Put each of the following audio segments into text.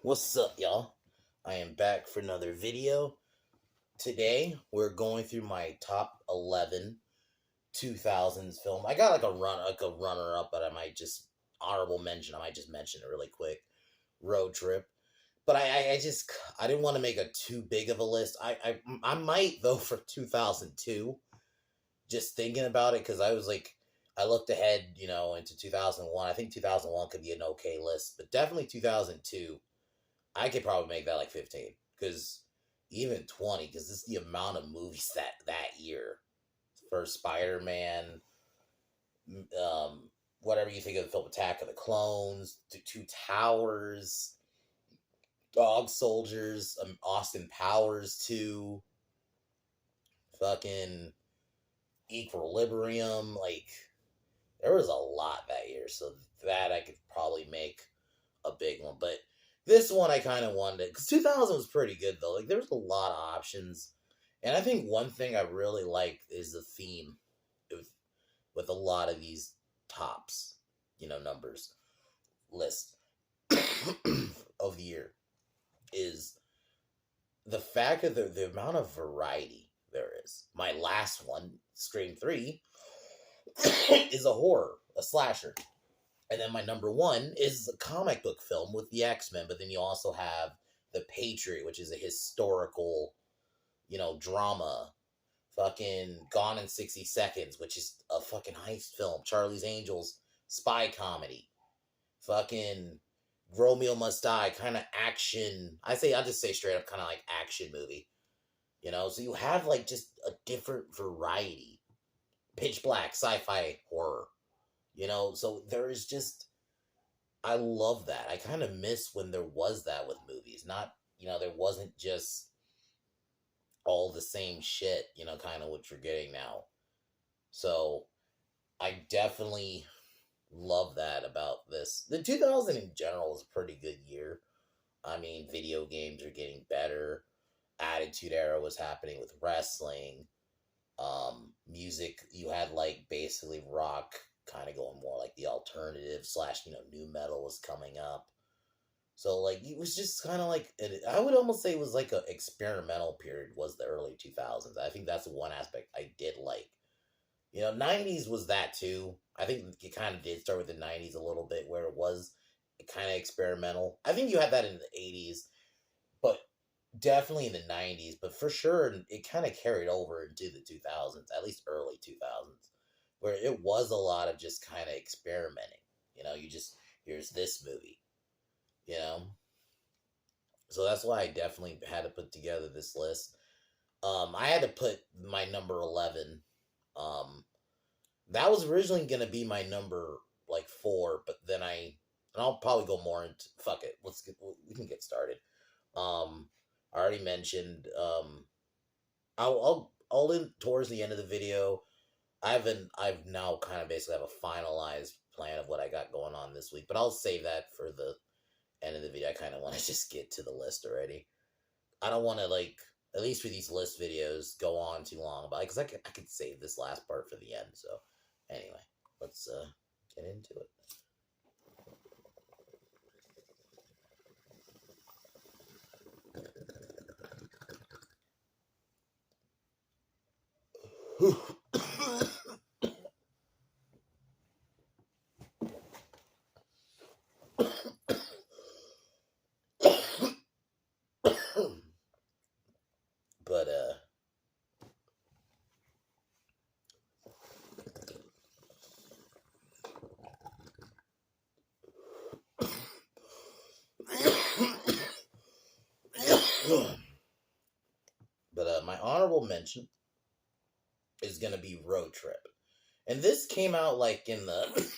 What's up, y'all? I am back for another video. Today, we're going through my top 11 2000s film. I got like a runner up, but I might just honorable mention. I might just mention it really quick. Road Trip. But I didn't want to make a too big of a list. I might though for 2002. Just thinking about it because I looked ahead, into 2001. I think 2001 could be an okay list, but definitely 2002. I could probably make that like 15 because even 20 because this is the amount of movies that year for Spider-Man, whatever you think of the film Attack of the Clones, Two Towers, Dog Soldiers, Austin Powers 2, fucking Equilibrium. Like, there was a lot that year, so that I could probably make a big one. But this one I kind of wanted, because 2000 was pretty good though. Like, there was a lot of options, and I think one thing I really like is the theme with a lot of these tops, numbers list of the year is the fact that the amount of variety there is. My last one, Scream 3, is a horror, a slasher. And then my number one is a comic book film with the X-Men, but then you also have The Patriot, which is a historical, drama. Fucking Gone in 60 Seconds, which is a fucking heist film. Charlie's Angels, spy comedy. Fucking Romeo Must Die, kind of action. I'll just say straight up kind of like action movie. So you have like just a different variety. Pitch Black, sci-fi horror. So there is just, I love that. I kind of miss when there was that with movies. Not, there wasn't just all the same shit, kind of what you're getting now. So I definitely love that about this. The 2000 in general is a pretty good year. I mean, video games are getting better. Attitude Era was happening with wrestling. Music, you had like basically rock kind of going more like the alternative / new metal was coming up. So like it was just kind of like I would almost say it was like a experimental period was the early 2000s. I think that's one aspect I did like. 90s was that too. I think it kind of did start with the 90s a little bit where it was kind of experimental. I think you had that in the 80s, but definitely in the 90s, but for sure it kind of carried over into the 2000s, at least early 2000s, where it was a lot of just kind of experimenting. Here's this movie, you know? So that's why I definitely had to put together this list. I had to put my number 11. That was originally going to be my number, like, 4, but then and I'll probably go more into, fuck it, we can get started. I already mentioned, I'll in towards the end of the video. I've now kind of basically have a finalized plan of what I got going on this week, but I'll save that for the end of the video. I kind of want to just get to the list already. I don't want to, like, at least for these list videos, go on too long about it, because I could save this last part for the end. So anyway, let's get into it. But my honorable mention is gonna be Road Trip, and this came out like in the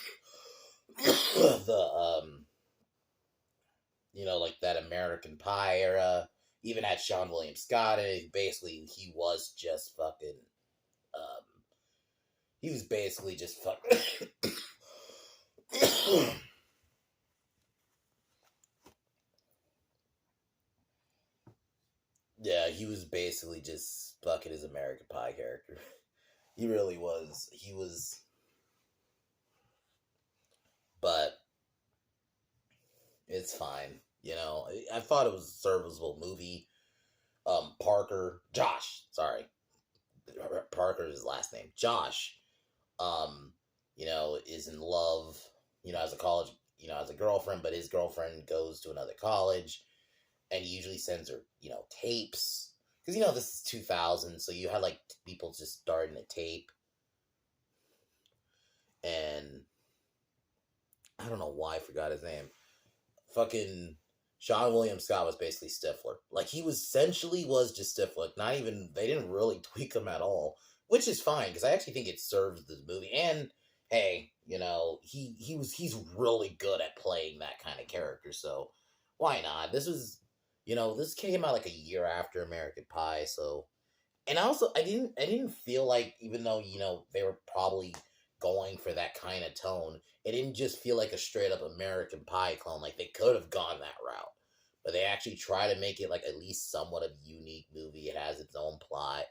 the like that American Pie era. Even had Sean William Scott in it. Basically, he was just fucking. He was basically just fucking. Yeah, he was basically just fucking his American Pie character. He really was. He was. But it's fine. I thought it was a serviceable movie. Josh, Parker is his last name. Josh, um, is in love, as a college, as a girlfriend, but his girlfriend goes to another college, and he usually sends her, tapes. Because, this is 2000, so you had, like, people just starting a tape, and I don't know why I forgot his name. Fucking Sean William Scott was basically Stifler. Like, he was essentially was just Stifler. Not even, they didn't really tweak him at all, which is fine, because I actually think it serves the movie. And, hey, he's really good at playing that kind of character, so why not? This came out like a year after American Pie, so. And also, I didn't feel like, even though, they were probably going for that kind of tone, it didn't just feel like a straight up American Pie clone. Like, they could have gone that route, but they actually try to make it like at least somewhat of a unique movie. It has its own plot.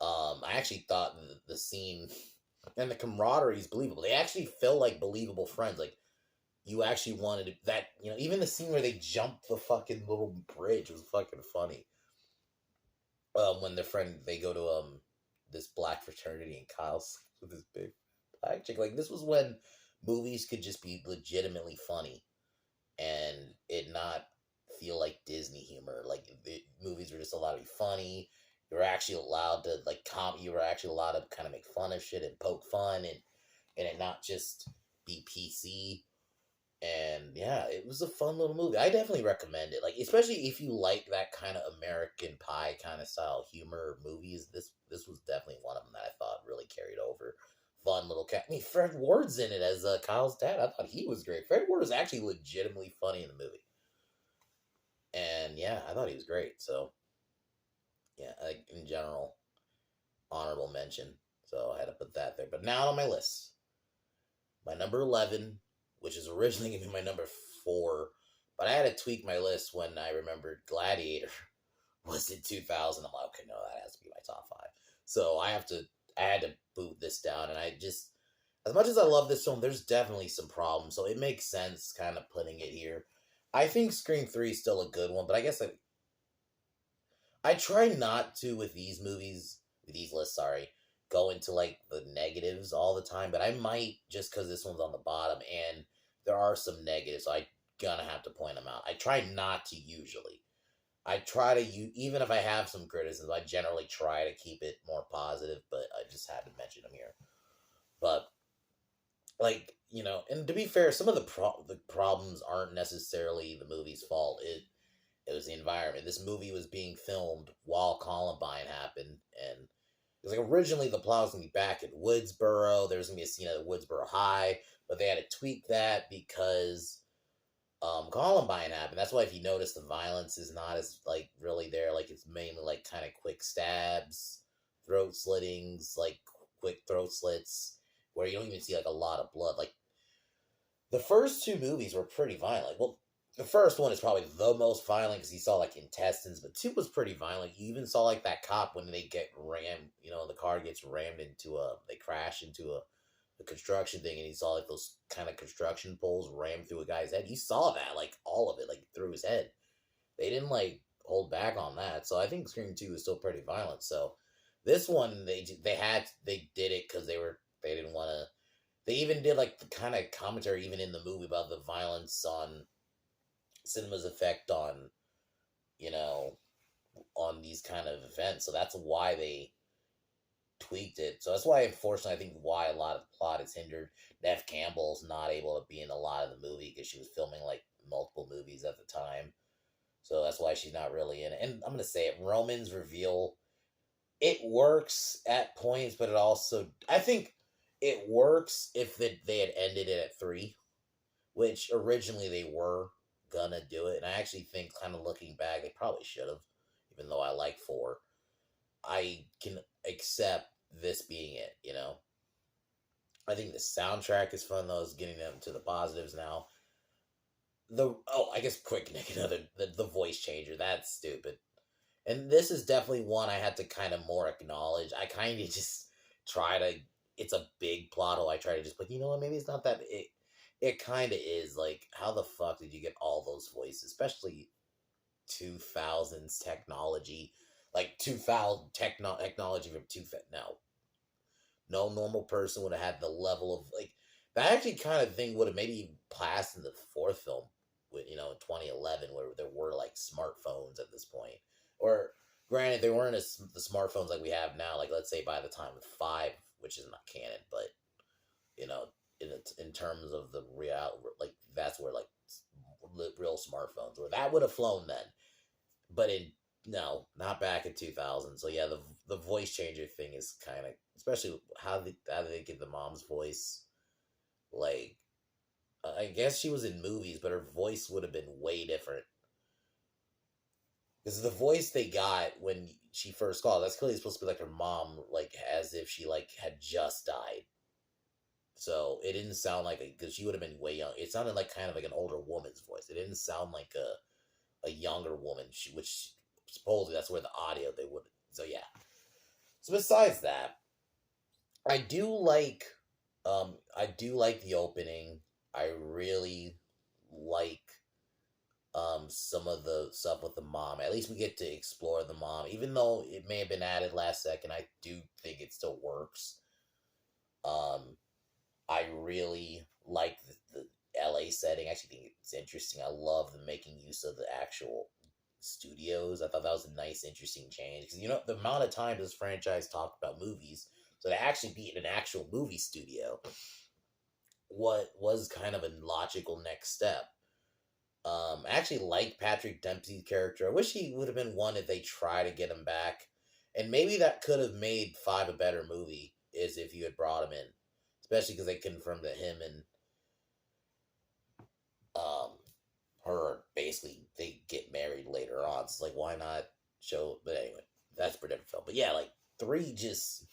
I actually thought the scene and the camaraderie is believable. They actually feel like believable friends. Like, you actually wanted that. Even the scene where they jump the fucking little bridge was fucking funny. When they go to this black fraternity, and Kyle's with this big black chick. Like, this was when movies could just be legitimately funny and it not feel like Disney humor. Like, the movies were just allowed to be funny. You were actually allowed to you were actually allowed to kind of make fun of shit and poke fun, and it not just be PC. And yeah, it was a fun little movie. I definitely recommend it. Like, especially if you like that kind of American Pie kind of style humor movies. This was definitely one of them that I thought really carried over. Fun little cat. I mean, Fred Ward's in it as Kyle's dad. I thought he was great. Fred Ward is actually legitimately funny in the movie. And yeah, I thought he was great. So yeah, like, in general, honorable mention. So I had to put that there. But now on my list, my number 11, which is originally going to be my number 4, but I had to tweak my list when I remembered Gladiator was in 2000. I'm like, okay, no, that has to be my top 5. So I had to boot this down, and I just, as much as I love this film, there's definitely some problems, so it makes sense kind of putting it here. I think Scream 3 is still a good one, but I guess I try not to with these movies, with these lists, sorry, go into like the negatives all the time, but I might, just because this one's on the bottom and there are some negatives, so I gonna have to point them out. I try not to usually. I try to, even if I have some criticisms, I generally try to keep it more positive, but I just had to mention them here. But, like, and to be fair, some of the problems aren't necessarily the movie's fault. It was the environment. This movie was being filmed while Columbine happened, and it was like originally the plot was gonna be back in Woodsboro. There was gonna be a scene at Woodsboro High, but they had to tweak that because Columbine happened. That's why if you notice the violence is not as like really there. Like, it's mainly like kind of quick stabs, throat slittings, like quick throat slits, where you don't even see like a lot of blood. Like, the first 2 movies were pretty violent. Well, the first one is probably the most violent because you saw like intestines, but 2 was pretty violent. You even saw like that cop when they get rammed, the car gets rammed into they crash into a construction thing, and you saw like those kind of construction poles rammed through a guy's head. You saw that, like, all of it, like, through his head. They didn't like hold back on that. So I think Scream 2 is still pretty violent. So this one, they did it because they didn't want to. They even did like the kind of commentary even in the movie about the violence on cinema's effect on, you know, on these kind of events. So that's why they tweaked it. So that's why, unfortunately, I think why a lot of the plot is hindered. Neve Campbell's not able to be in a lot of the movie because she was filming like multiple movies at the time. So that's why she's not really in it. And I'm gonna say it, Roman's reveal, it works at points, but it also, I think it works if they had ended it at 3, which originally they were gonna do it. And I actually think, kind of looking back, they probably should have, even though I like 4. I can accept this being it. I think the soundtrack is fun, though, is getting them to the positives now. I guess quick, Nick, the voice changer, that's stupid. And this is definitely one I had to kind of more acknowledge. I kind of just try to, it's a big plot hole. I try to just, but you know what, maybe it's not that, it kind of is. Like, how the fuck did you get all those voices, especially 2000s technology, like 2000 technology from no, no normal person would have had the level of like that. Actually, kind of thing would have maybe passed in the fourth film, with in 2011, where there were like smartphones at this point. Or granted, they weren't as the smartphones like we have now. Like, let's say by the time of five, which is not canon, but you know, in terms of the real, like that's where like real smartphones were. That would have flown then, but in no, not back in 2000. So yeah, the voice changer thing is kind of, especially how did they get the mom's voice? Like, I guess she was in movies, but her voice would have been way different. Because the voice they got when she first called, that's clearly supposed to be like her mom, like as if she like had just died. So it didn't sound like because she would have been way young. It sounded like kind of like an older woman's voice. It didn't sound like a younger woman. Which supposedly that's where the audio they would. So yeah. So besides that, I do like the opening. I really like some of the stuff with the mom. At least we get to explore the mom, even though it may have been added last second. I do think it still works. Um, I really like the LA setting. I actually think it's interesting. I love the making use of the actual studios. I thought that was a nice, interesting change because the amount of time this franchise talked about movies, so to actually be in an actual movie studio, what was kind of a logical next step. I actually like Patrick Dempsey's character. I wish he would have been one if they try to get him back. And maybe that could have made 5 a better movie, is if you had brought him in. Especially because they confirmed that him and her, basically, they get married later on. So it's like, why not show... But anyway, that's for a different film. But yeah, like, 3 just...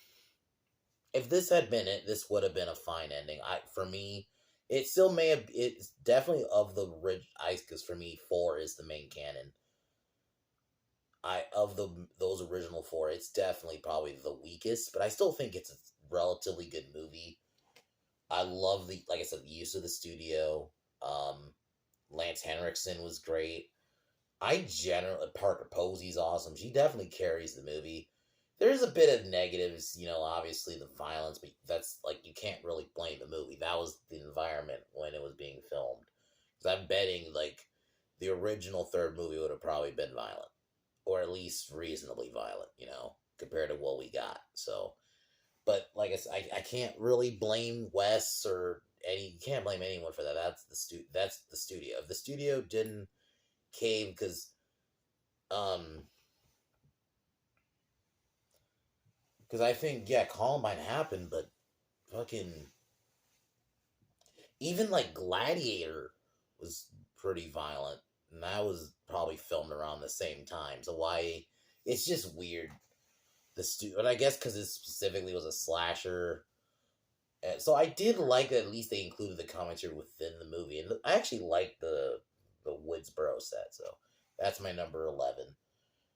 If this had been it, this would have been a fine ending. For me... It still may have. It's definitely of the rich ice because for me, 4 is the main canon. Those original 4, it's definitely probably the weakest, but I still think it's a relatively good movie. I love like I said, the use of the studio. Lance Henriksen was great. Parker Posey's awesome. She definitely carries the movie. There's a bit of negatives, obviously the violence, but that's like, you can't really blame the movie. That was the environment when it was being filmed. Because I'm betting, like, the original third movie would have probably been violent. Or at least reasonably violent, compared to what we got. So, but like I said, I can't really blame Wes you can't blame anyone for that. That's the studio. If the studio didn't cave, because, I think, yeah, Columbine happened, but fucking... Even, like, Gladiator was pretty violent. And that was probably filmed around the same time. So why... It's just weird. But I guess because it specifically was a slasher. So I did like that at least they included the commentary within the movie. And I actually liked the Woodsboro set. So that's my number 11.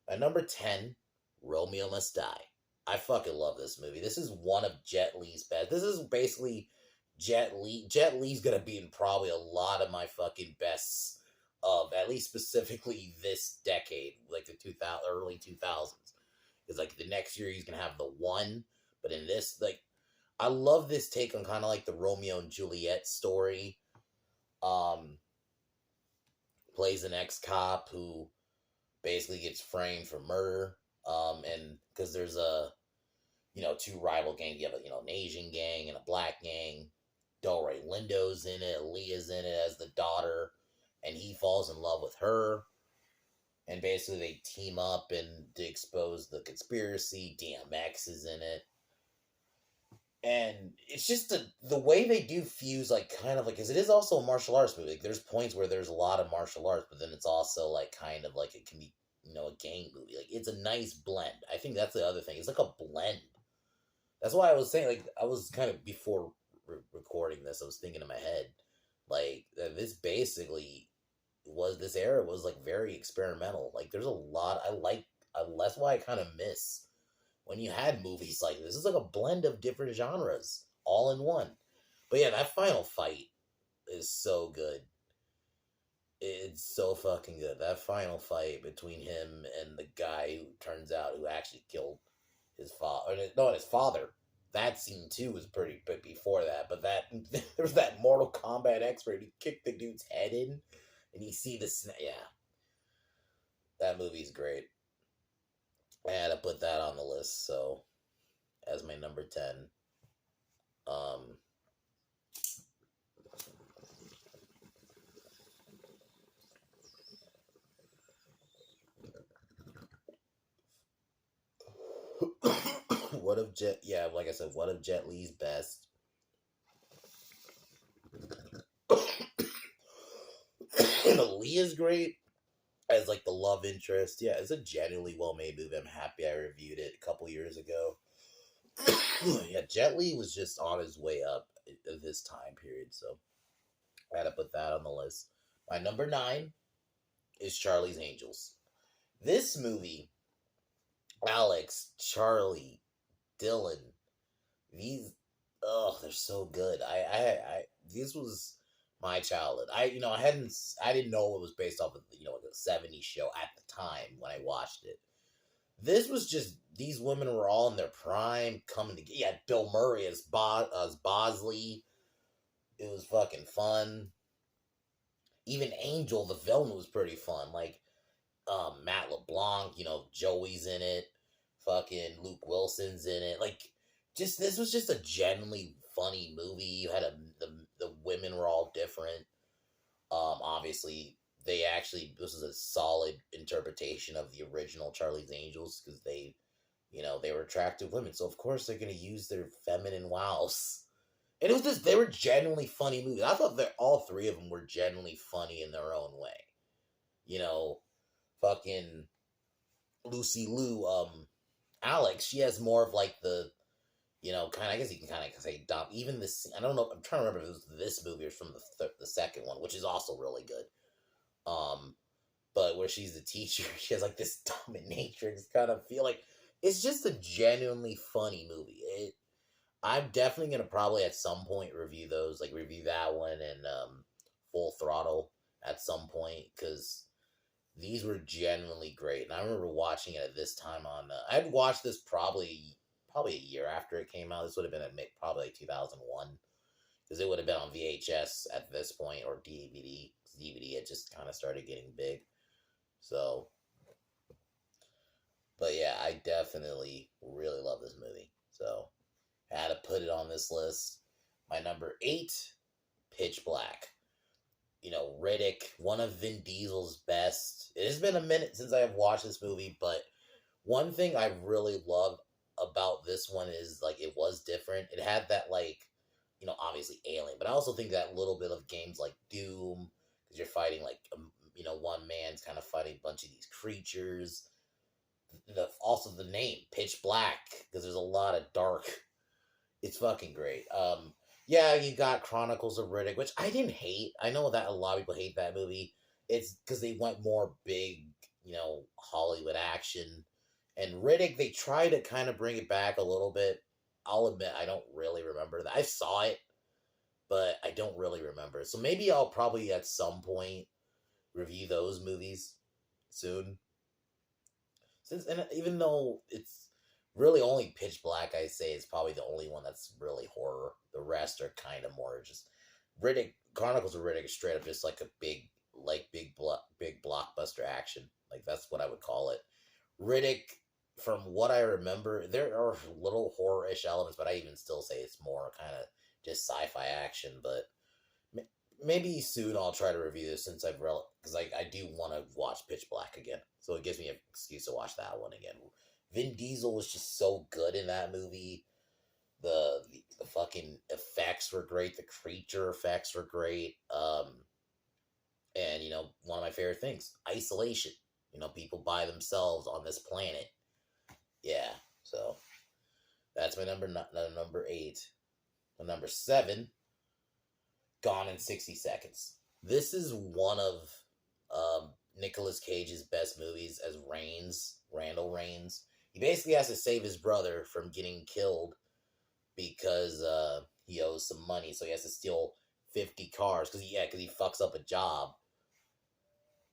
At number 10, Romeo Must Die. I fucking love this movie. This is one of Jet Li's best. This is basically Jet Li. Jet Li's gonna be in probably a lot of my fucking bests of at least specifically this decade, like the early 2000s. Because like the next year he's gonna have the One, but in this, like, I love this take on kind of like the Romeo and Juliet story. Plays an ex-cop who basically gets framed for murder. And because there's two rival gangs. You have an Asian gang and a black gang. Delroy Lindo's in it. Leah's in it as the daughter. And he falls in love with her. And basically they team up to expose the conspiracy. DMX is in it. And it's just the way they do fuse, like, kind of like, because it is also a martial arts movie. Like, there's points where there's a lot of martial arts, but then it's also, like, kind of like it can be, a gang movie. Like, it's a nice blend. I think that's the other thing. It's like a blend. That's why I was saying, like, I was kind of, before recording this, I was thinking in my head, like, this era was, like, very experimental. Like, there's a lot, that's why I kind of miss when you had movies like this. It's like a blend of different genres, all in one. But yeah, that final fight, is so good. It's so fucking good. That final fight between him and the guy who turns out who actually killed his father. No, his father. That scene too was pretty. But before that, but that there was that Mortal Kombat expert. He kicked the dude's head in, and you see the yeah. That movie's great. I had to put that on the list. So as my number 10. Um, what if Jet? Yeah, like I said, what if Jet Li's best? Lee is great as like the love interest. Yeah, it's a genuinely well made movie. I'm happy I reviewed it a couple years ago. Yeah, Jet Li was just on his way up of his time period, so I had to put that on the list. My number 9 is Charlie's Angels. This movie, Alex, Charlie, Dylan, these, oh, they're so good. This was my childhood. I didn't know it was based off of the '70s show at the time when I watched it. This was just these women were all in their prime coming together. Yeah, Bill Murray as Bosley. It was fucking fun. Even Angel, the villain, was pretty fun. Like Matt LeBlanc, Joey's in it. Fucking Luke Wilson's in it. Like, just this was just a genuinely funny movie. You had the women were all different. Obviously, this was a solid interpretation of the original Charlie's Angels because they were attractive women. So of course they're gonna use their feminine wows. And it was just they were genuinely funny movies. I thought that all three of them were genuinely funny in their own way. You know, fucking Lucy Liu, Alex, she has more of like the, kind of, I guess you can kind of say dumb. Even this, I don't know, I'm trying to remember if it was this movie or from the second one, which is also really good. But where she's the teacher, she has like this dominatrix kind of feel like it's just a genuinely funny movie. I'm definitely gonna probably at some point review those, like review that one and Full Throttle at some point because these were genuinely great. And I remember watching it at this time on. I'd watched this probably a year after it came out. This would have been probably like 2001 because it would have been on VHS at this point or DVD. DVD had just kind of started getting big. So, but yeah, I definitely really love this movie. So, I had to put it on this list. My number 8, Pitch Black. Riddick, one of Vin Diesel's best. It has been a minute since I have watched this movie, but one thing I really loved about this one is like it was different. It had that like, obviously Alien, but I also think that little bit of games like Doom because you're fighting like one man's kind of fighting a bunch of these creatures. Also the name Pitch Black because there's a lot of dark. It's fucking great. Yeah, you got Chronicles of Riddick, which I didn't hate. I know that a lot of people hate that movie. It's because they went more big, Hollywood action. And Riddick, they try to kind of bring it back a little bit. I'll admit, I don't really remember that. I saw it, but I don't really remember. So maybe I'll probably at some point review those movies soon. And even though it's really only Pitch Black, I say is probably the only one that's really horror. The rest are kind of more just Riddick. Chronicles of Riddick is straight up just like a big blockbuster action. Like that's what I would call it. Riddick, from what I remember, there are little horror-ish elements, but I even still say it's more kind of just sci-fi action. But maybe soon I'll try to review this since because I do want to watch Pitch Black again, so it gives me an excuse to watch that one again. Vin Diesel was just so good in that movie. The fucking effects were great. The creature effects were great. And one of my favorite things, isolation. People by themselves on this planet. Yeah, so that's my number 8. My number 7, Gone in 60 Seconds. This is one of Nicolas Cage's best movies as Randall Raines. He basically has to save his brother from getting killed because he owes some money, so he has to steal 50 cars because he fucks up a job.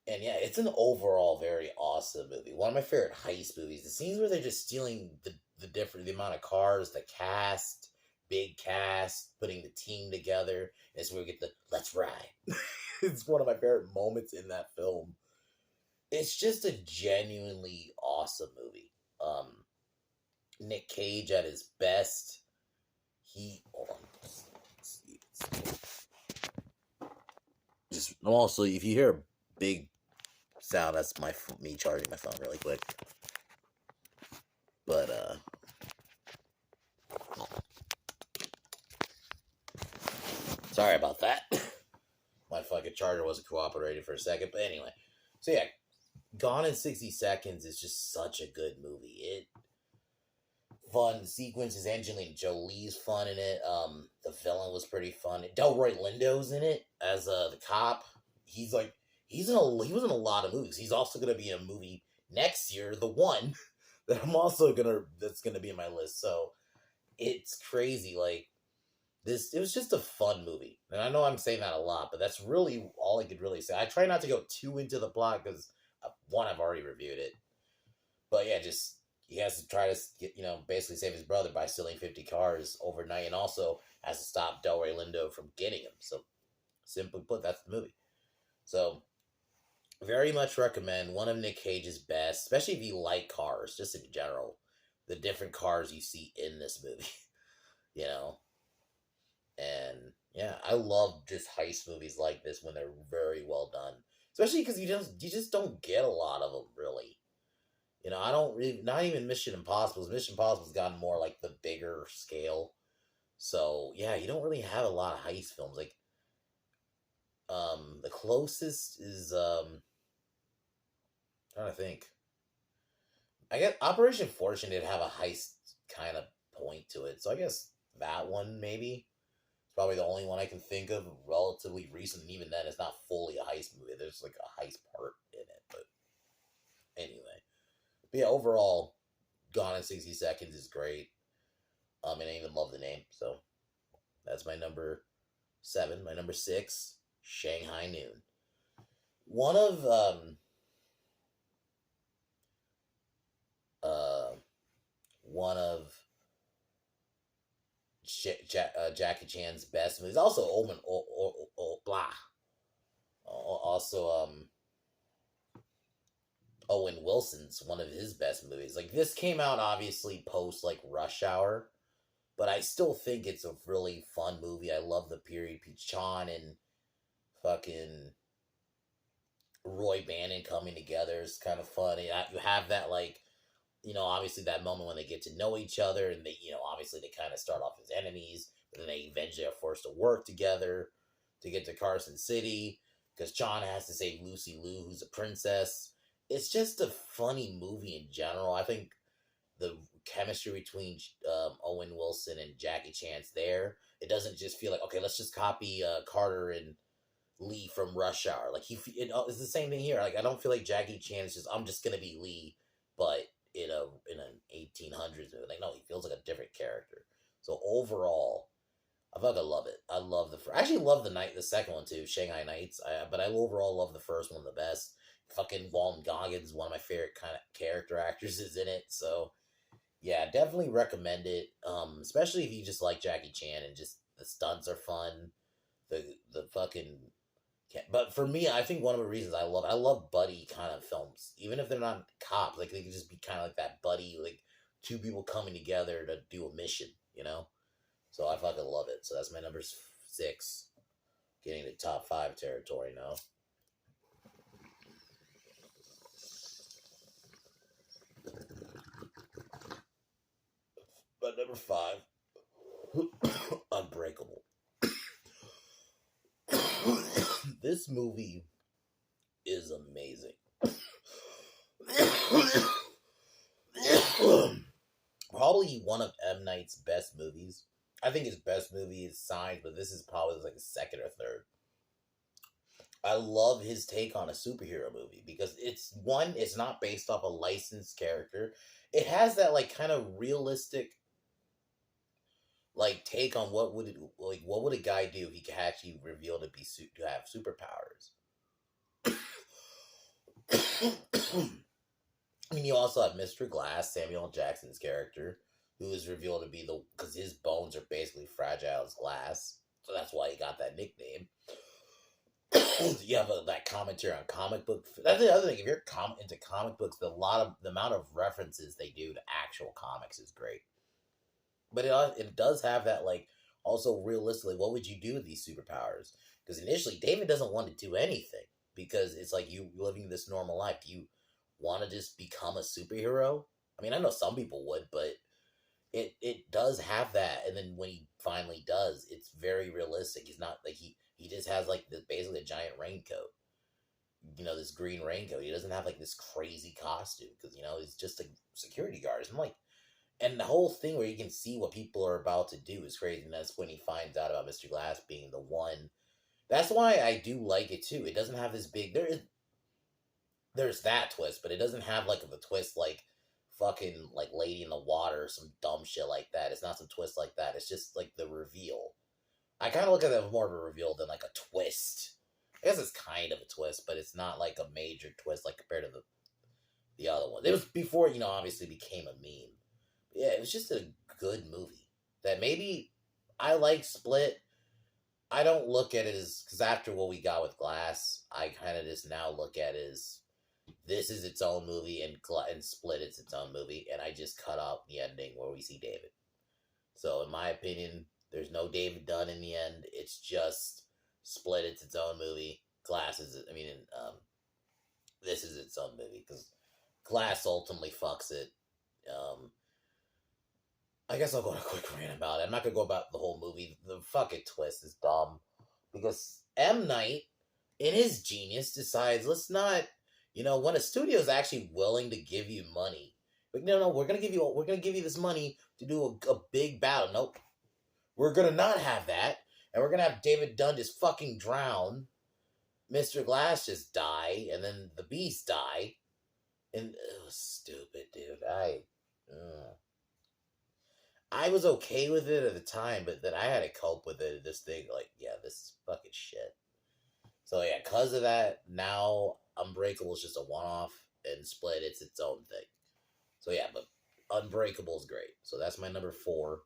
And yeah, it's an overall very awesome movie. One of my favorite heist movies. The scenes where they're just stealing the amount of cars, the cast, big cast, putting the team together. Is where we get the let's ride. It's one of my favorite moments in that film. It's just a genuinely awesome movie. Nick Cage at his best. Hold on. Just also, if you hear a big sound, that's me charging my phone really quick. But sorry about that. My fucking charger wasn't cooperating for a second, but anyway. So yeah, Gone in 60 Seconds is just such a good movie. Fun sequences. Angelina Jolie's fun in it. The villain was pretty fun. Delroy Lindo's in it as the cop. He was in a lot of movies. He's also gonna be in a movie next year, The One, that's gonna be in my list. So it's crazy. Like it was just a fun movie. And I know I'm saying that a lot, but that's really all I could really say. I try not to go too into the plot because one, I've already reviewed it. But yeah, just he has to try to get, basically save his brother by stealing 50 cars overnight, and also has to stop Delroy Lindo from getting him. So simply put, that's the movie. So very much recommend. One of Nick Cage's best, especially if you like cars, just in general. The different cars you see in this movie, And yeah, I love just heist movies like this when they're very well done. Especially because you just don't get a lot of them, really. I don't really, not even Mission Impossible. Mission Impossible's gotten more like the bigger scale. So yeah, you don't really have a lot of heist films. Like, the closest is trying to think. I guess Operation Fortune did have a heist kind of point to it, so I guess that one maybe. It's probably the only one I can think of relatively recent, and even then, it's not fully a heist movie. There's like a heist part in it, but anyway. But yeah, overall, Gone in 60 Seconds is great. And I even love the name, so that's my number 7. My number 6, Shanghai Noon. One of Jackie Chan's best movies. Also Owen Wilson's one of his best movies. Like, this came out obviously post like Rush Hour, but I still think it's a really fun movie. I love the period piece. Sean and fucking Roy Bannon coming together is kind of funny. You have that, like, obviously that moment when they get to know each other, and they, obviously they kind of start off as enemies, but then they eventually are forced to work together to get to Carson City because Sean has to save Lucy Liu, who's a princess. It's just a funny movie in general. I think the chemistry between Owen Wilson and Jackie Chan's there. It doesn't just feel like, okay, let's just copy Carter and Lee from Rush Hour. Like, it's the same thing here. Like, I don't feel like Jackie Chan is I'm just gonna be Lee, but in an 1800s movie. Like, no, he feels like a different character. So overall, I fucking love it. I love I actually love the second one too, Shanghai Nights. But I overall love the first one the best. Fucking Walton Goggins, one of my favorite kind of character actors, is in it. So yeah, definitely recommend it. Especially if you just like Jackie Chan and just the stunts are fun. The fucking, but for me, I think one of the reasons I love buddy kind of films, even if they're not cops. Like, they can just be kind of like that buddy, like two people coming together to do a mission. So I fucking love it. So that's my number 6, getting to top 5 territory now. But number 5, Unbreakable. This movie is amazing. Probably one of M. Night's best movies. I think his best movie is Signs, but this is probably like second or third. I love his take on a superhero movie because it's not based off a licensed character. It has that like kind of realistic like take on what would a guy do if he could actually reveal to be to have superpowers. I mean, you also have Mr. Glass, Samuel L. Jackson's character, who is revealed to be because his bones are basically fragile as glass, so that's why he got that nickname. You have that commentary on comic book. That's the other thing. If you're into comic books, the amount of references they do to actual comics is great. But it does have that, like, also realistically, what would you do with these superpowers? Because initially, David doesn't want to do anything because it's like you living this normal life. Do you want to just become a superhero? I mean, I know some people would, but it does have that. And then when he finally does, it's very realistic. He's not like he just has like this basically a giant raincoat. You know, this green raincoat. He doesn't have like this crazy costume because he's just a security guard. I'm like, and the whole thing where you can see what people are about to do is crazy. And that's when he finds out about Mr. Glass being the one. That's why I do like it too. It doesn't have this big. There's that twist, but it doesn't have like the twist like fucking like Lady in the Water or some dumb shit like that. It's not some twist like that. It's just like the reveal. I kind of look at that as more of a reveal than like a twist. I guess it's kind of a twist, but it's not like a major twist like compared to the other one. It was before obviously became a meme. Yeah, it was just a good movie that maybe I like Split. I don't look at it as, because after what we got with Glass, I kind of just now look at it as this is its own movie and Split it's its own movie, and I just cut out the ending where we see David. So in my opinion, there's no David Dunn in the end. It's just Split. It's its own movie. Glass is. I mean, this is its own movie because Glass ultimately fucks it. I guess I'll go on a quick rant about it. I'm not gonna go about the whole movie. The fucking twist is dumb because M. Night, in his genius, decides let's not. When a studio is actually willing to give you money, but no, we're gonna give you this money to do a big battle. Nope, we're gonna not have that, and we're gonna have David Dunn just fucking drown, Mr. Glass just die, and then the Beast die, and it was stupid, dude. I was okay with it at the time, but then I had to cope with it. This thing, like, yeah, this is fucking shit. So yeah, because of that, now Unbreakable is just a one-off, and Split it's its own thing. So yeah, but Unbreakable is great. So that's my number 5.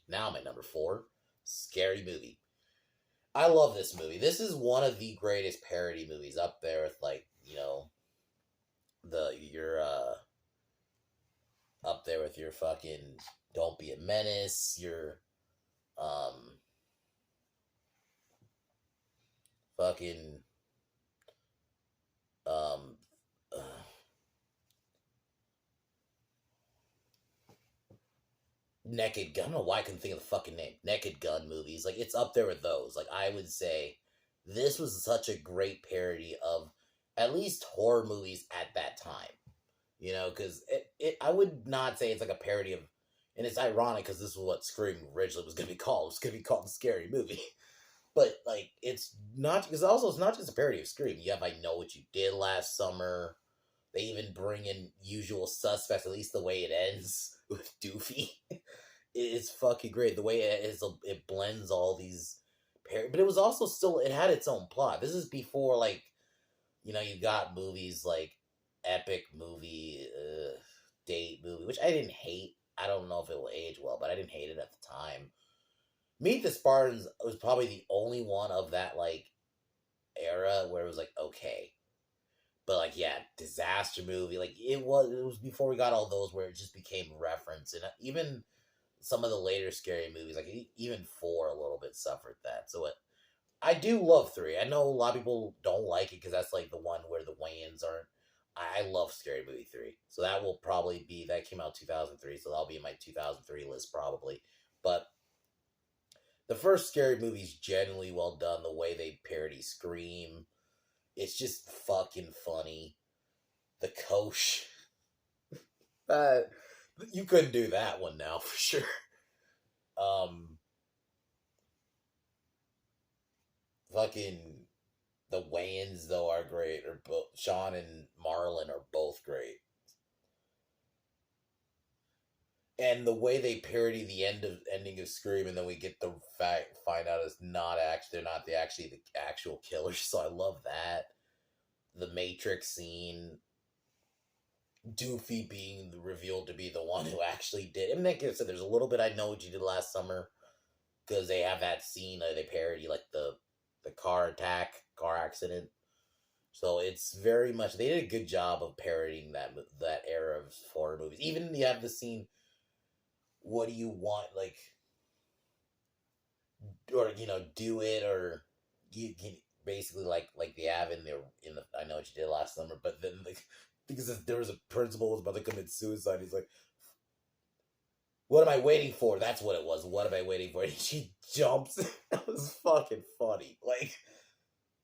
Now my number 4, Scary Movie. I love this movie. This is one of the greatest parody movies up there with like up there with your fucking Don't Be a Menace, your fucking um Naked Gun. I don't know why I couldn't think of the fucking name. Naked Gun movies. Like, it's up there with those. Like, I would say this was such a great parody of at least horror movies at that time. Because I would not say it's like a parody of, and it's ironic because this is what Scream originally was going to be called. It was going to be called the Scary Movie. But, like, it's not, because also it's not just a parody of Scream. You have I Know What You Did Last Summer. They even bring in Usual Suspects, at least the way it ends with Doofy. It's fucking great. The way it blends all these but it was also still, it had its own plot. This is before, like, you got movies like Epic movie, Date movie, which I didn't hate. I don't know if it will age well, but I didn't hate it at the time. Meet the Spartans was probably the only one of that, like, era where it was like, okay. But, like, yeah, disaster movie. Like, it was before we got all those where it just became reference. And even some of the later scary movies, like, even 4 a little bit suffered that. So I do love 3. I know a lot of people don't like it because that's, like, the one where the Wayans aren't. I love Scary Movie 3. So that will probably be, that came out 2003, so that'll be in my 2003 list probably. But the first Scary Movie is genuinely well done. The way they parody Scream, it's just fucking funny. The Kosh. You couldn't do that one now, for sure. Fucking the Wayans, though, are great. Or Sean and Marlon are both great. And the way they parody the ending of Scream, and then we get the find out it's not actually they're not the actual killers. So I love that. The Matrix scene, Doofy being revealed to be the one who actually did. And like I said, there's a little bit I Know What You Did Last Summer, because they have that scene they parody like the car accident. So it's very much they did a good job of parodying that era of horror movies. Even you have the scene, what do you want, like, or do it, or you basically like the Av in the I Know What You Did Last Summer, but then like because there was a principal who was about to commit suicide, he's like, what am I waiting for? That's what it was. What am I waiting for? And she jumps. That was fucking funny. Like,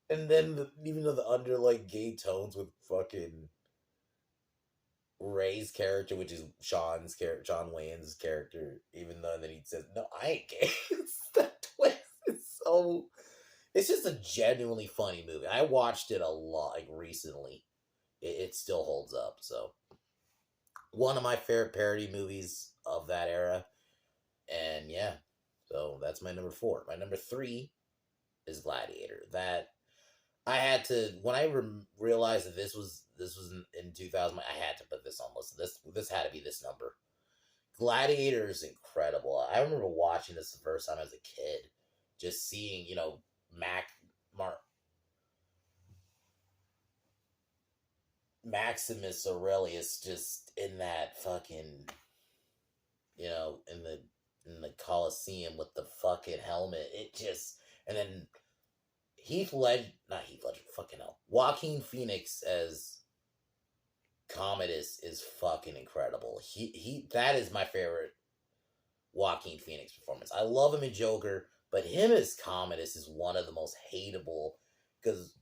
and then even though the underlying gay tones with fucking Ray's character, which is John Wayne's character, even though then he says, "No, I ain't gay." It's that twist. It's just a genuinely funny movie. I watched it a lot, like recently. It still holds up. So one of my favorite parody movies of that era. And yeah, so that's my number 4. My number 3 is Gladiator. That I had to when I realized that this was in 2000. I had to put this on list. This had to be this number. Gladiator is incredible. I remember watching this the first time as a kid, just seeing Maximus Aurelius just in that fucking in the Colosseum with the fucking helmet. It just and then not Heath Ledger, fucking hell. Joaquin Phoenix as Commodus is fucking incredible. He that is my favorite Joaquin Phoenix performance. I love him in Joker, but him as Commodus is one of the most hateable because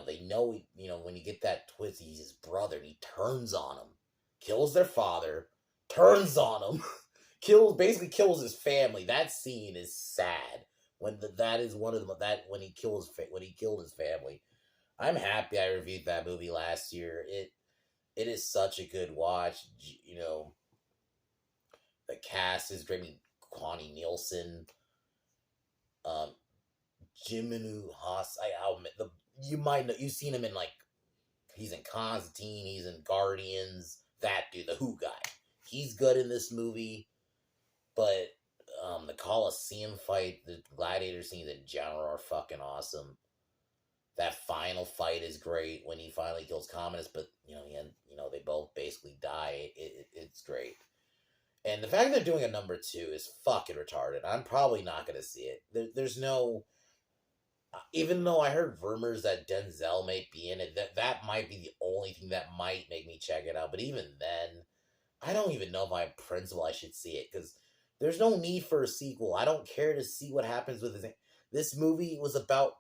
they know when you get that twist, he's his brother and he turns on him, kills their father, turns on him, basically kills his family. That scene is sad. That is one of them that when he killed his family. I'm happy I reviewed that movie last year. It is such a good watch. The cast is great. I mean, Connie Nielsen, Jiminu Haas. You might know, you've seen him in he's in Constantine. He's in Guardians. That dude, the Who guy. He's good in this movie, but the Colosseum fight, the gladiator scenes in general are fucking awesome. That final fight is great when he finally kills Commodus, but they both basically die. It's great. And the fact they're doing a number 2 is fucking retarded. I'm probably not going to see it. There's no... Even though I heard rumors that Denzel might be in it, that might be the only thing that might make me check it out. But even then, I don't even know if I have principle I should see it, because there's no need for a sequel. I don't care to see what happens with his... This movie was about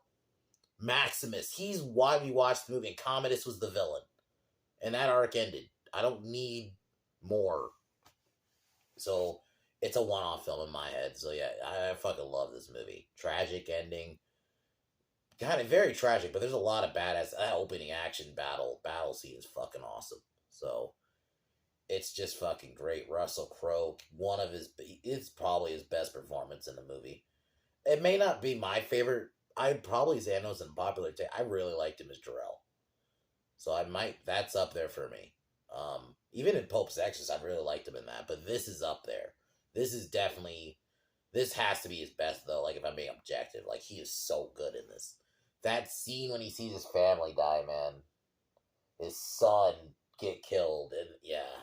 Maximus. He's why we watched the movie, and Commodus was the villain. And that arc ended. I don't need more. So, it's a one-off film in my head. So yeah, I fucking love this movie. Tragic ending. Kind of very tragic, but there's a lot of badass. That opening action battle scene is fucking awesome. So, it's just fucking great. Russell Crowe, it's probably his best performance in the movie. It may not be my favorite. I'd probably say, I know it's unpopular today, I really liked him as Jor-El. So that's up there for me. Even in Pope's Exorcist, I really liked him in that, but this is up there. This has to be his best, though, if I'm being objective. He is so good in this. That scene when he sees his family die, man. His son get killed, and yeah,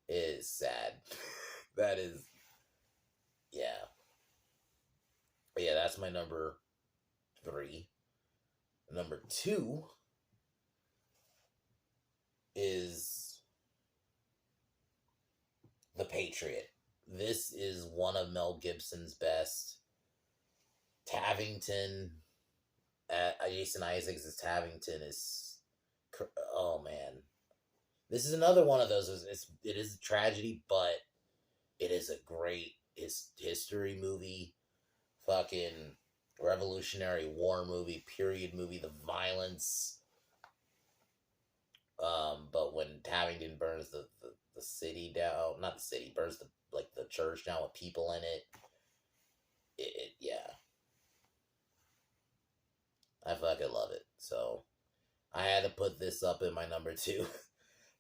it is sad. That is, yeah. But yeah, that's my number 3. Number 2 is The Patriot. This is one of Mel Gibson's best. Tavington, Jason Isaacs as Tavington is, oh man. This is another one of those, it is a tragedy, but it is a great history movie, fucking Revolutionary War movie, period movie, the violence. But when Tavington burns the the city down. Not the city, burns the church down with people in it. Yeah, I fucking love it. So I had to put this up in my number two.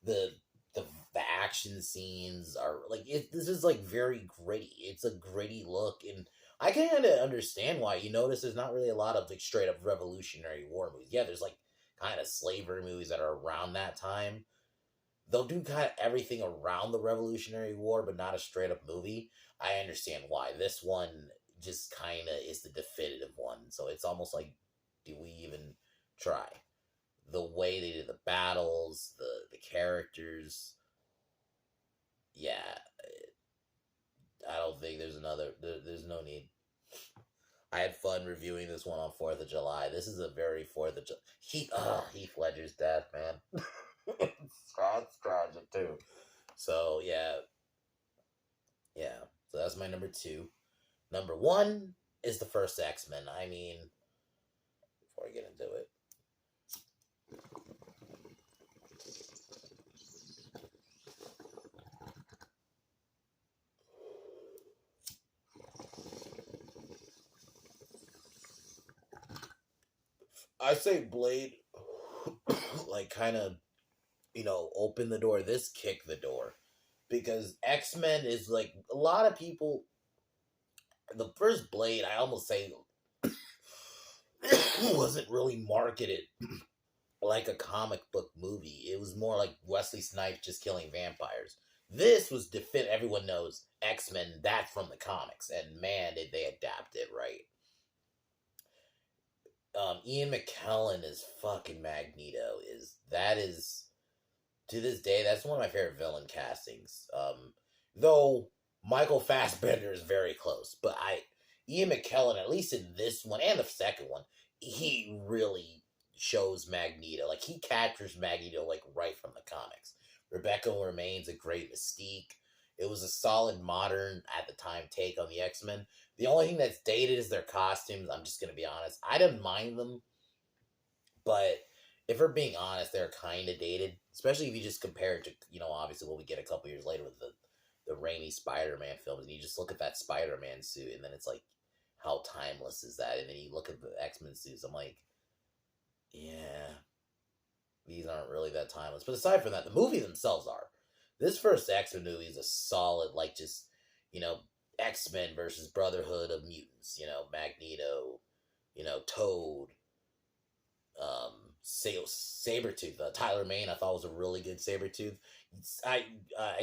the the the action scenes are like this is like very gritty. It's a gritty look, and I kind of understand why. You notice there's not really a lot of like straight up Revolutionary War movies. Yeah, there's like kind of slavery movies that are around that time. They'll do kind of everything around the Revolutionary War, but not a straight up movie. I understand why. This one just kind of is the definitive one. So it's almost like, do we even try? The way they did the battles, the characters. Yeah, I don't think there's there's no need. I had fun reviewing this one on 4th of July. This is a very 4th of July. Heath Ledger's death, man. It's tragic too. So yeah. Yeah. So that's my number two. Number one is the first X-Men. I mean, before I get into it. I say Blade like kind of, open the door. This kicked the door. Because X-Men is like a lot of people the first Blade, I almost say wasn't really marketed like a comic book movie. It was more like Wesley Snipes just killing vampires. This was everyone knows X-Men, that's from the comics, and man, did they adapt it right. Ian McKellen is fucking Magneto. Is to this day, that's one of my favorite villain castings. Though Michael Fassbender is very close, but Ian McKellen, at least in this one and the second one, he really shows Magneto. Like he captures Magneto like right from the comics. Rebecca Romijn's a great Mystique. It was a solid modern at the time take on the X-Men. The only thing that's dated is their costumes. I'm just gonna be honest. I didn't mind them, but if we're being honest, they're kind of dated. Especially if you just compare it to, obviously what we get a couple years later with the Raimi Spider-Man films, and you just look at that Spider-Man suit, and then it's like, how timeless is that? And then you look at the X-Men suits, I'm like, yeah, these aren't really that timeless. But aside from that, the movies themselves are. This first X-Men movie is a solid, like, just, X-Men versus Brotherhood of Mutants, Magneto, Toad, Sabretooth. Tyler Mane, I thought was a really good Sabretooth. I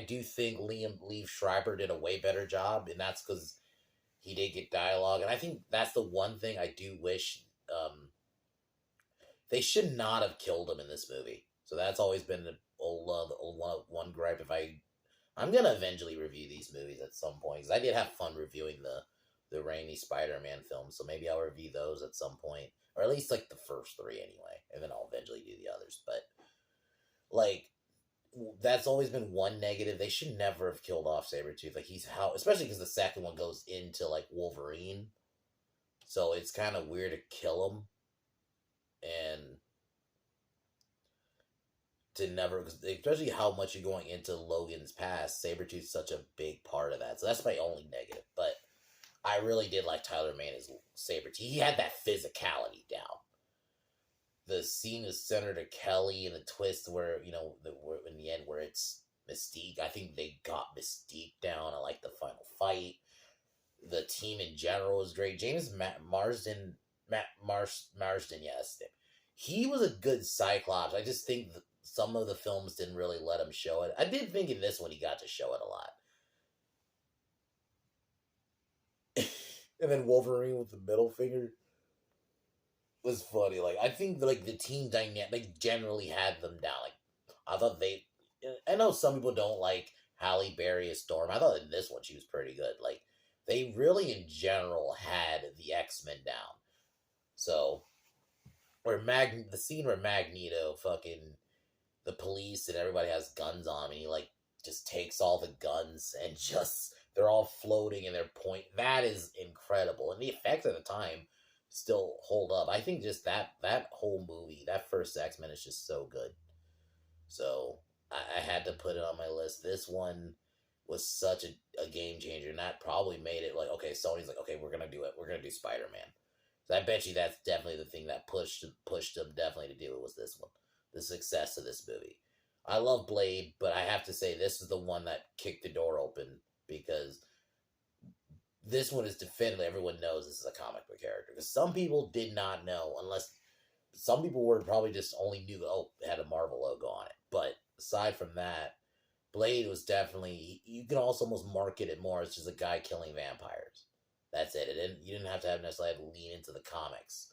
do think Liev Schreiber did a way better job, and that's because he did get dialogue. And I think that's the one thing I do wish they should not have killed him in this movie. So that's always been the one gripe. I'm gonna eventually review these movies at some point because I did have fun reviewing the Raimi Spider-Man films. So maybe I'll review those at some point, or at least like the first three anyway, and then I'll eventually do the others. But like, that's always been one negative. They should never have killed off Sabretooth. Like especially because the second one goes into like Wolverine, so it's kind of weird to kill him and to never, especially how much you're going into Logan's past. Sabretooth's such a big part of that, so that's my only negative. But I really did like Tyler Mane as Sabretooth. He had that physicality down. The scene is centered to Kelly and the twist where, in the end where it's Mystique. I think they got Mystique down. I like the final fight. The team in general is great. Marsden, yes. He was a good Cyclops. I just think some of the films didn't really let him show it. I did think in this one he got to show it a lot. And then Wolverine with the middle finger was funny. Like, I think like the team dynamic, they generally had them down. Like, I thought I know some people don't like Halle Berry as Storm. I thought in this one she was pretty good. Like, they really in general had the X-Men down. So, the scene where Magneto fucking the police and everybody has guns on him, and he like just takes all the guns and just they're all floating and they're that is incredible. And the effects at the time still hold up. I think just that whole movie, that first X-Men is just so good. So I had to put it on my list. This one was such a game changer, and that probably made it like, okay, Sony's like, okay, we're gonna do it. We're gonna do Spider Man. So I bet you that's definitely the thing that pushed them definitely to do it was this one, the success of this movie. I love Blade, but I have to say this is the one that kicked the door open because this one is definitively everyone knows this is a comic book character. Because some people did not know, unless some people were probably just only knew it had a Marvel logo on it. But aside from that, Blade was definitely you can also almost market it more as just a guy killing vampires. That's it. You didn't have to have necessarily have to lean into the comics.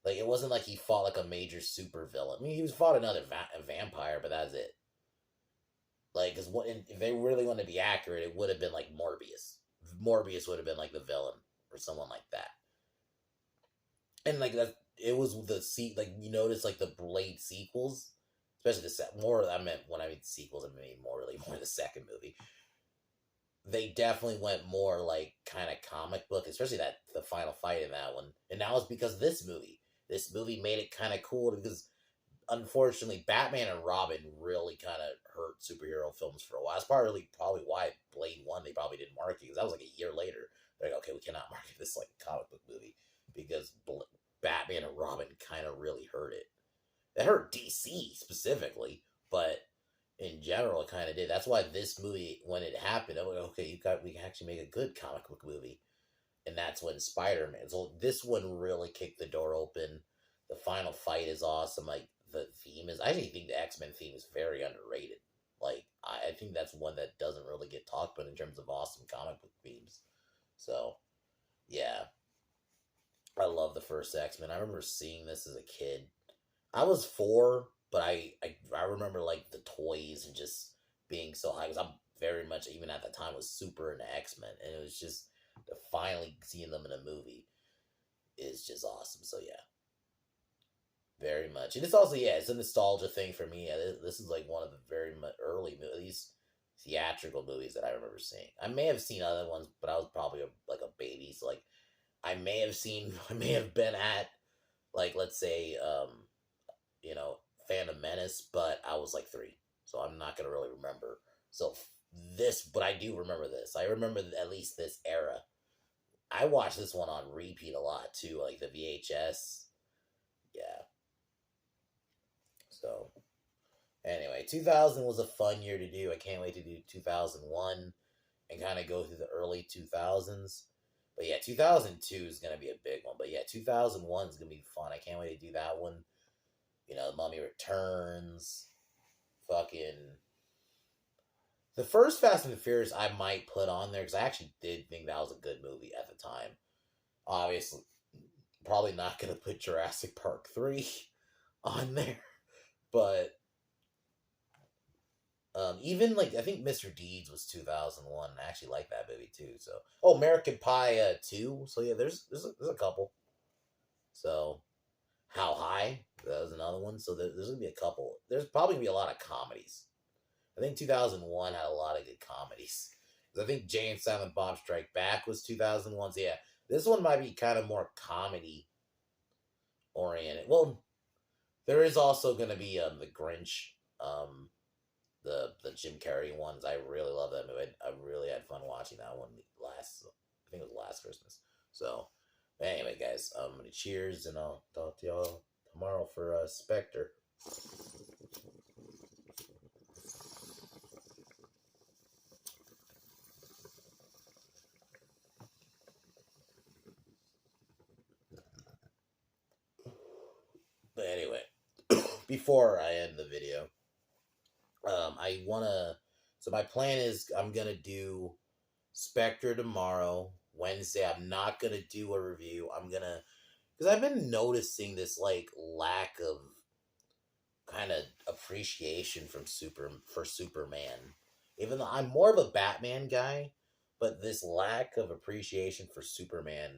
Like it wasn't like he fought like a major super villain. I mean, he was fought another vampire, but that's it. Like, because if they really wanted to be accurate, it would have been like Morbius. Morbius would have been like the villain or someone like that. And like that, it was like you notice like the Blade sequels, especially more. I meant when I mean sequels, I mean more the second movie. They definitely went more like kind of comic book, especially the final fight in that one. And that was because of this movie. This movie made it kind of cool because unfortunately, Batman and Robin really kind of hurt superhero films for a while. That's probably why Blade 1 they probably didn't market because that was like a year later. They're like, okay, we cannot market this like comic book movie because Batman and Robin kind of really hurt it. It hurt DC specifically, but in general, it kind of did. That's why this movie, when it happened, I'm like, okay, we can actually make a good comic book movie, and that's when Spider-Man. So this one really kicked the door open. The final fight is awesome. Like the theme is, I actually think the X-Men theme is very underrated. Like I think that's one that doesn't really get talked about in terms of awesome comic book themes. So yeah, I love the first X-Men. I remember seeing this as a kid. I was 4, but I remember like the toys and just being so high because I'm very much even at the time was super into X-Men, and it was just to finally seeing them in a movie is just awesome. So yeah, very much, and it's also it's a nostalgia thing for me. This is like one of the very early movies, theatrical movies that I remember seeing. I may have seen other ones, but I was probably like a baby, so like I may have been at like let's say you know, Phantom Menace, but I was like 3, so I'm not gonna really remember. So but I do remember this. I remember at least this era. I watched this one on repeat a lot too, like the VHS. Yeah. So anyway, 2000 was a fun year to do. I can't wait to do 2001 and kind of go through the early 2000s. But yeah, 2002 is gonna be a big one. But yeah, 2001 is gonna be fun. I can't wait to do that one. You know, Mummy Returns, fucking. The first Fast and the Furious I might put on there because I actually did think that was a good movie at the time. Obviously, probably not going to put Jurassic Park 3 on there, but even like I think Mr. Deeds was 2001. I actually like that movie too. So, American Pie 2. So yeah, there's a couple. So How High? That was another one. So there's going to be a couple. There's probably going to be a lot of comedies. I think 2001 had a lot of good comedies. I think Jay and Silent Bob Strike Back was 2001. So yeah, this one might be kind of more comedy oriented. Well, there is also going to be the Grinch, the Jim Carrey ones. I really love that movie. I really had fun watching that one I think it was last Christmas. So anyway, guys, cheers, and I'll talk to y'all tomorrow for Spectre. But anyway, before I end the video, I wanna. So my plan is I'm gonna do Spectre tomorrow, Wednesday. I'm not gonna do a review. I'm gonna because I've been noticing this like lack of kind of appreciation for Superman. Even though I'm more of a Batman guy, but this lack of appreciation for Superman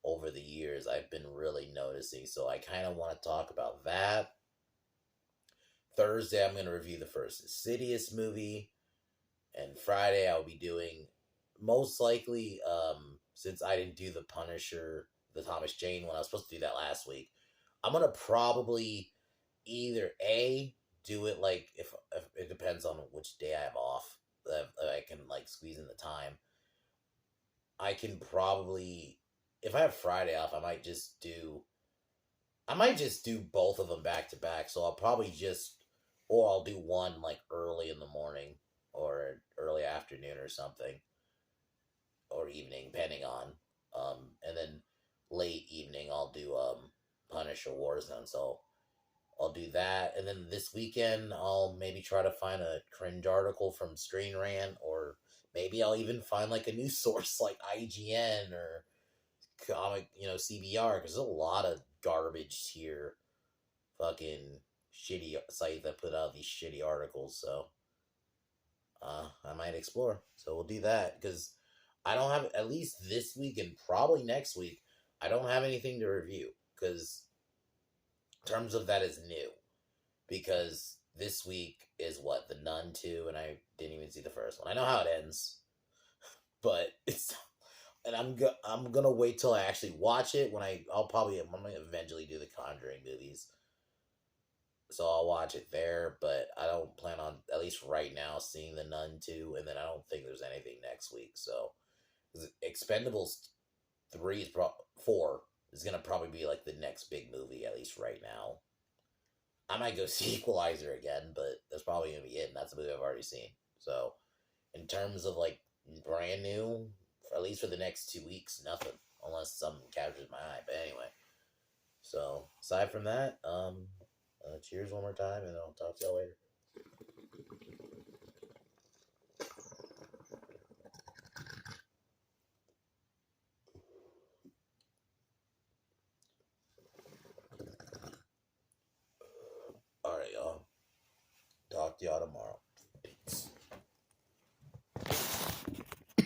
over the years I've been really noticing. So I kind of want to talk about that. Thursday I'm going to review the first Insidious movie, and Friday I'll be doing most likely since I didn't do the Punisher, the Thomas Jane one. I was supposed to do that last week. I'm going to probably either A, do it like if it depends on which day I have off. That I can like squeeze in the time. I can probably, if I have Friday off, I might just do both of them back to back. So I'll probably just, or I'll do one like early in the morning or early afternoon or something, or evening, depending on, and then late evening I'll do Punisher Warzone. So I'll do that, and then this weekend I'll maybe try to find a cringe article from Screen Rant, or maybe I'll even find like a news source like IGN or CBR, because there's a lot of garbage here, fucking shitty site that put out these shitty articles. So I might explore. So we'll do that because I don't have, at least this week and probably next week, I don't have anything to review because in terms of that is new, because this week is what, The Nun 2, and I didn't even see the first one. I know how it ends, but it's, and I'm gonna wait till I actually watch it when I'm gonna eventually do the Conjuring movies, so I'll watch it there. But I don't plan on, at least right now, seeing The Nun 2, and then I don't think there's anything next week. So Expendables 4 is gonna probably be like the next big movie, at least right now. I might go see Equalizer again, but that's probably gonna be it, and that's a movie I've already seen. So in terms of like brand new, at least for the next 2 weeks, nothing, unless something captures my eye. But anyway, so aside from that, cheers one more time, and I'll talk to y'all later.